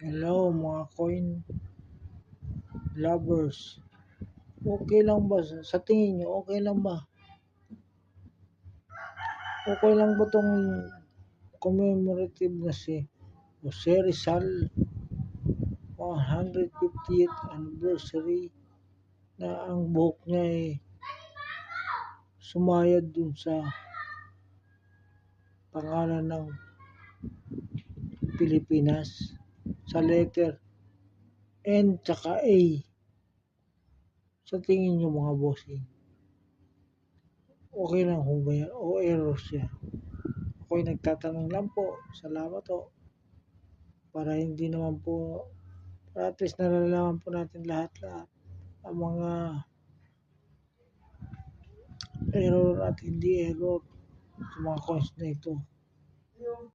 Hello mga coin lovers. Okay lang ba sa tingin niyo, okay lang ba? Okay lang ba 'tong commemorative na si Jose Rizal 150th anniversary na ang buhok niya ay sumayad dun sa pangalan ng Pilipinas sa letter N tsaka A. Sa tingin niyo mga bossing, okay lang ho ba yan o error siya? Ako'y nagtatanong lang po. Salamat po. Para hindi naman po, para at least nalalaman po natin lahat-lahat ang mga error at hindi error sa mga coins na ito.